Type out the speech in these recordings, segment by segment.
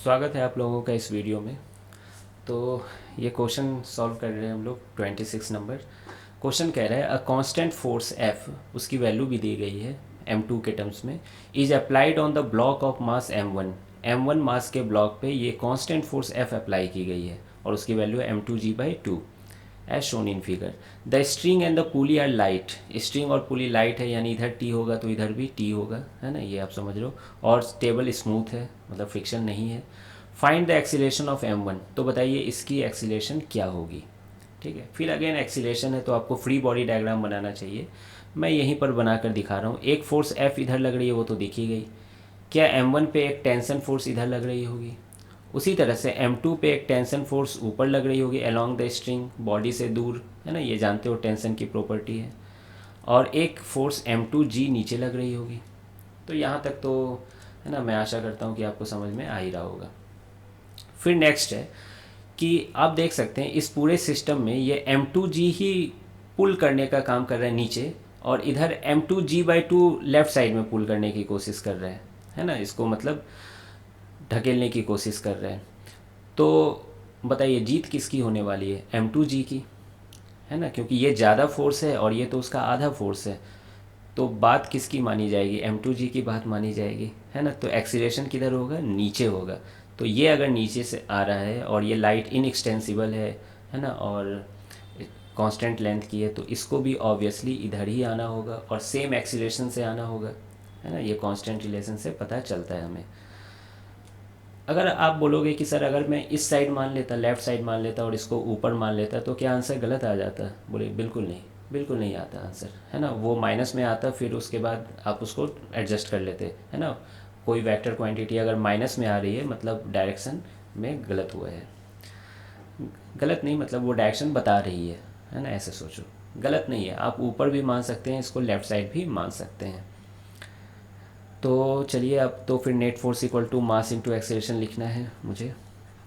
स्वागत है आप लोगों का इस वीडियो में। तो ये क्वेश्चन सॉल्व कर रहे हैं हम लोग 26 नंबर। क्वेश्चन कह रहा है अ कांस्टेंट फोर्स F, उसकी वैल्यू भी दी गई है m2 के टर्म्स में, is applied on the block of mass m1 मास के ब्लॉक पे ये कांस्टेंट फोर्स F अप्लाई की गई है और उसकी वैल्यू है m2g/2 as shown in figure. The string and the pulley are light, string और पुली लाइट है यानी इधर टी होगा तो इधर भी टी होगा, है ना, ये आप समझ लो। और टेबल स्मूथ है, मतलब फ्रिक्शन नहीं है। Find the acceleration of m1, तो बताइए इसकी एक्सीलेशन क्या होगी। ठीक है, फिर अगेन एक्सीलेशन है तो आपको फ्री बॉडी डायग्राम बनाना चाहिए। मैं यहीं पर बनाकर दिखा रहा हूँ। एक फोर्स F इधर लग रही है, वो तो दिख ही गई। क्या m1 पे एक टेंशन फोर्स इधर लग रही होगी? उसी तरह से m2 पे एक टेंशन फोर्स ऊपर लग रही होगी अलोंग द स्ट्रिंग, बॉडी से दूर, है ना, ये जानते हो टेंशन की प्रॉपर्टी है। और एक फोर्स m2g नीचे लग रही होगी। तो यहाँ तक तो, है ना, मैं आशा करता हूँ कि आपको समझ में आ ही रहा होगा। फिर नेक्स्ट है कि आप देख सकते हैं इस पूरे सिस्टम में ये m2g ही पुल करने का काम कर रहा है नीचे, और इधर m2g/2 लेफ्ट साइड में पुल करने की कोशिश कर रहा है ना, इसको मतलब ढकेलने की कोशिश कर रहे हैं। तो बताइए जीत किसकी होने वाली है? m2g की, है ना, क्योंकि ये ज़्यादा फोर्स है और ये तो उसका आधा फोर्स है। तो बात किसकी मानी जाएगी? m2g की बात मानी जाएगी, है ना। तो एक्सीलरेशन किधर होगा? नीचे होगा। तो ये अगर नीचे से आ रहा है और ये लाइट इनएक्सटेंसिबल है ना, और कांस्टेंट लेंथ की है, तो इसको भी ऑब्वियसली इधर ही आना होगा और सेम एक्सीलरेशन से आना होगा, है ना। ये कांस्टेंट रिलेशन से पता चलता है हमें। अगर आप बोलोगे कि सर अगर मैं इस साइड मान लेता, लेफ़्ट साइड मान लेता और इसको ऊपर मान लेता, तो क्या आंसर गलत आ जाता? बोले बिल्कुल नहीं, बिल्कुल नहीं आता आंसर, है ना। वो माइनस में आता, फिर उसके बाद आप उसको एडजस्ट कर लेते, है ना। कोई वेक्टर क्वांटिटी अगर माइनस में आ रही है मतलब डायरेक्शन में गलत हुआ है, गलत नहीं मतलब वो डायरेक्शन बता रही है ना, ऐसे सोचो। गलत नहीं है, आप ऊपर भी मान सकते हैं इसको, लेफ़्ट साइड भी मान सकते हैं। तो चलिए अब तो फिर net force equal to mass into acceleration लिखना है मुझे,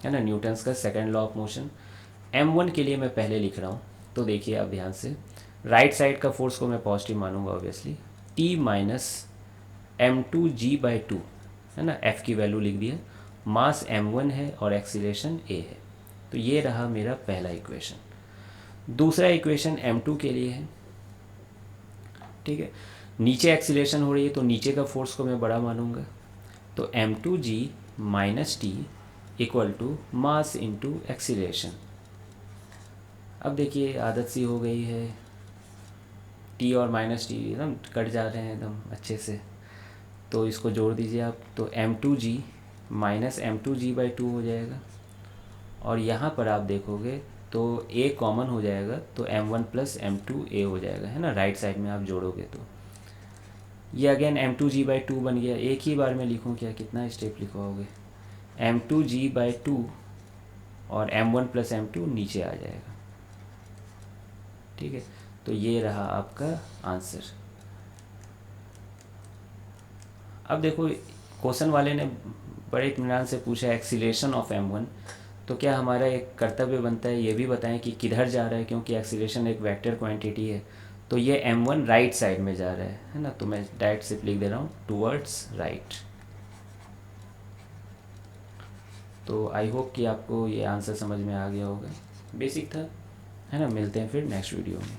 है ना, न्यूटन्स का second law of motion. m1 के लिए मैं पहले लिख रहा हूँ, तो देखिए आप ध्यान से, राइट साइड का फोर्स को मैं पॉजिटिव मानूंगा ऑब्वियसली, t माइनस m2g/2, है ना, f की वैल्यू लिख दिया। मास m1 है और एक्सीलरेशन a है। तो ये रहा मेरा पहला इक्वेशन। दूसरा इक्वेशन m2 के लिए है, ठीक है। नीचे एक्सीलरेशन हो रही है तो नीचे का फोर्स को मैं बड़ा मानूंगा। तो m2g minus T equal to mass into acceleration. अब देखिए आदत सी हो गई है, टी और माइनस टी एकदम कट जा रहे हैं एकदम अच्छे से, तो इसको जोड़ दीजिए आप, तो m2g माइनस m2g/2 हो जाएगा। और यहाँ पर आप देखोगे तो a कॉमन हो जाएगा, तो m1 प्लस m2a हो जाएगा, है ना, राइट साइड में आप जोड़ोगे तो ये अगेन m2g/2 बन गया। एक ही बार में लिखूँ क्या, कितना स्टेप लिखवाओगे? m2g/2 और m1 प्लस m2 नीचे आ जाएगा, ठीक है। तो ये रहा आपका आंसर। अब देखो क्वेश्चन वाले ने बड़े इत्मीनान से पूछा एक्सीलरेशन ऑफ m1, तो क्या हमारा एक कर्तव्य बनता है ये भी बताएं कि किधर जा रहा है, क्योंकि एक्सीलरेशन एक वेक्टर क्वांटिटी है। तो ये m1 राइट साइड में जा रहा है ना, तो मैं डायरेक्ट सिर्फ लिख दे रहा हूँ टूवर्ड्स राइट। तो आई होप कि आपको ये आंसर समझ में आ गया होगा, बेसिक था, है ना। मिलते हैं फिर नेक्स्ट वीडियो में।